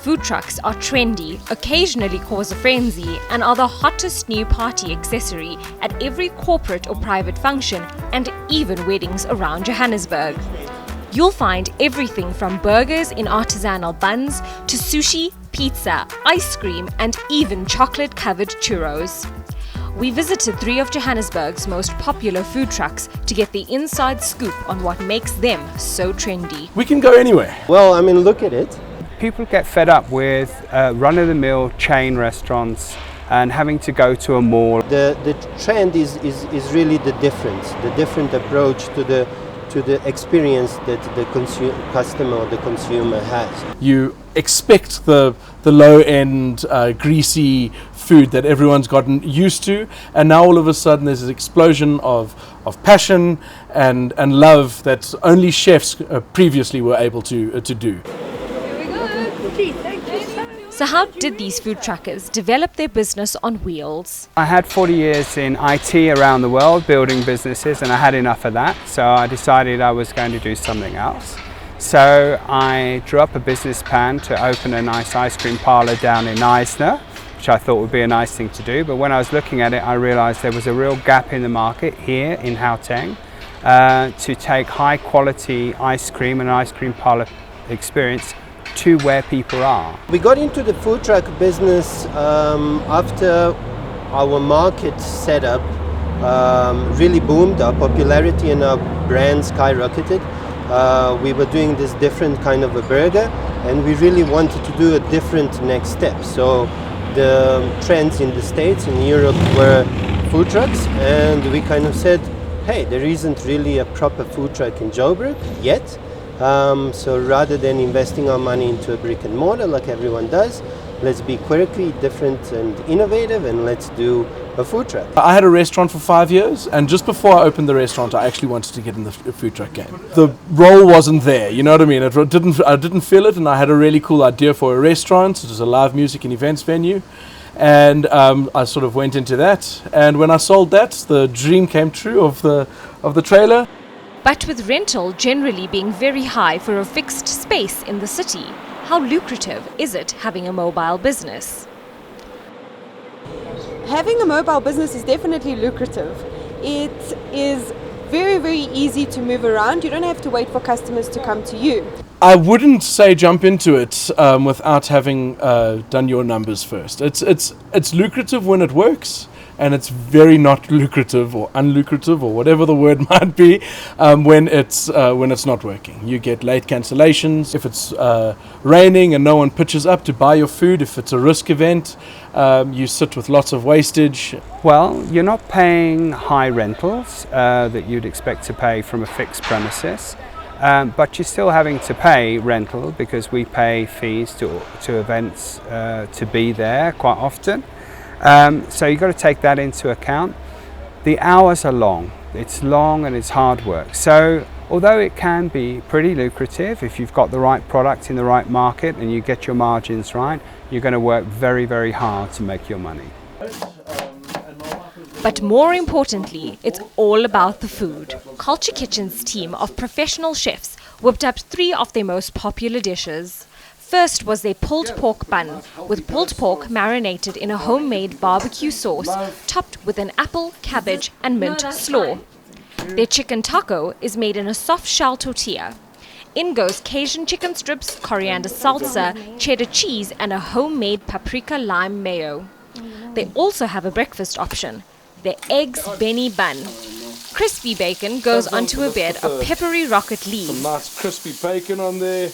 food trucks are trendy, occasionally cause a frenzy, and are the hottest new party accessory at every corporate or private function and even weddings around Johannesburg. You'll find everything from burgers in artisanal buns to sushi, pizza, ice cream, and even chocolate-covered churros. We visited 3 of Johannesburg's most popular food trucks to get the inside scoop on what makes them so trendy. We can go anywhere. Well, I mean, look at it. People get fed up with run-of-the-mill chain restaurants and having to go to a mall. The trend is really the difference, the different approach to the experience that the customer or the consumer has. You expect the low-end, greasy food that everyone's gotten used to, and now all of a sudden there's an explosion of passion and love that only chefs previously were able to do. So how did these food truckers develop their business on wheels? I had 40 years in IT around the world building businesses, and I had enough of that, so I decided I was going to do something else. So I drew up a business plan to open a nice ice cream parlour down in Knysna, which I thought would be a nice thing to do, but when I was looking at it I realised there was a real gap in the market here in Gauteng to take high quality ice cream and ice cream parlour experience to where people are. We got into the food truck business after our market setup really boomed, our popularity and our brand skyrocketed. We were doing this different kind of a burger, and we really wanted to do a different next step. So the trends in the States, in Europe, were food trucks, and we kind of said, hey, there isn't really a proper food truck in Joburg yet. So rather than investing our money into a brick and mortar like everyone does, let's be quirky, different and innovative, and let's do a food truck. I had a restaurant for 5 years, and just before I opened the restaurant I actually wanted to get in the food truck game. The role wasn't there, you know what I mean? I didn't feel it, and I had a really cool idea for a restaurant. It was a live music and events venue, and I sort of went into that, and when I sold that, the dream came true of the trailer. But with rental generally being very high for a fixed space in the city, how lucrative is it having a mobile business? Having a mobile business is definitely lucrative. It is very, very easy to move around. You don't have to wait for customers to come to you. I wouldn't say jump into it without having done your numbers first. It's lucrative when it works, and it's very not lucrative or unlucrative or whatever the word might be when it's not working. You get late cancellations. If it's raining and no one pitches up to buy your food, if it's a risk event, you sit with lots of wastage. Well, you're not paying high rentals that you'd expect to pay from a fixed premises, but you're still having to pay rental because we pay fees to events to be there quite often. So you've got to take that into account. The hours are long. It's long and it's hard work. So although it can be pretty lucrative if you've got the right product in the right market and you get your margins right, you're going to work very, very hard to make your money. But more importantly, it's all about the food. Culture Kitchen's team of professional chefs whipped up 3 of their most popular dishes. First was their pulled pork bun, with pulled pork marinated in a homemade barbecue sauce, topped with an apple, cabbage and mint slaw. Their chicken taco is made in a soft shell tortilla. In goes Cajun chicken strips, coriander salsa, cheddar cheese and a homemade paprika lime mayo. They also have a breakfast option, their eggs Benny bun. Crispy bacon goes onto a bed of peppery rocket leaves. Some nice crispy bacon on there.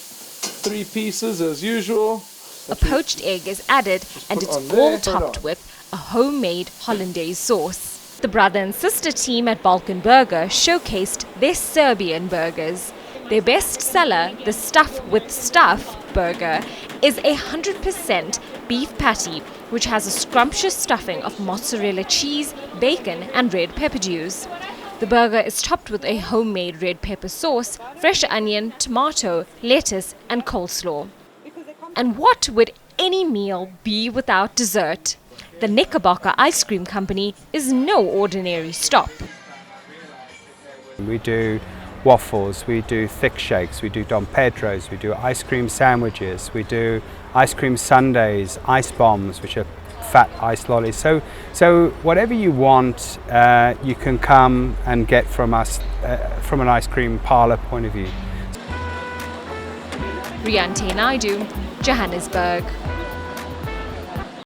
3 pieces as usual. A poached egg is added and it's all topped with a homemade hollandaise sauce. The brother and sister team at Balkan Burger showcased their Serbian burgers. Their best seller, the Stuff with Stuff burger, is a 100% beef patty which has a scrumptious stuffing of mozzarella cheese, bacon and red pepper juice. The burger is topped with a homemade red pepper sauce, fresh onion, tomato, lettuce and coleslaw. And what would any meal be without dessert? The Knickerbocker Ice Cream Company is no ordinary stop. We do waffles, we do thick shakes, we do Dom Pedros, we do ice cream sandwiches, we do ice cream sundaes, ice bombs, which are fat ice lollies. So whatever you want, you can come and get from us from an ice cream parlour point of view. Riante Naidoo, Johannesburg.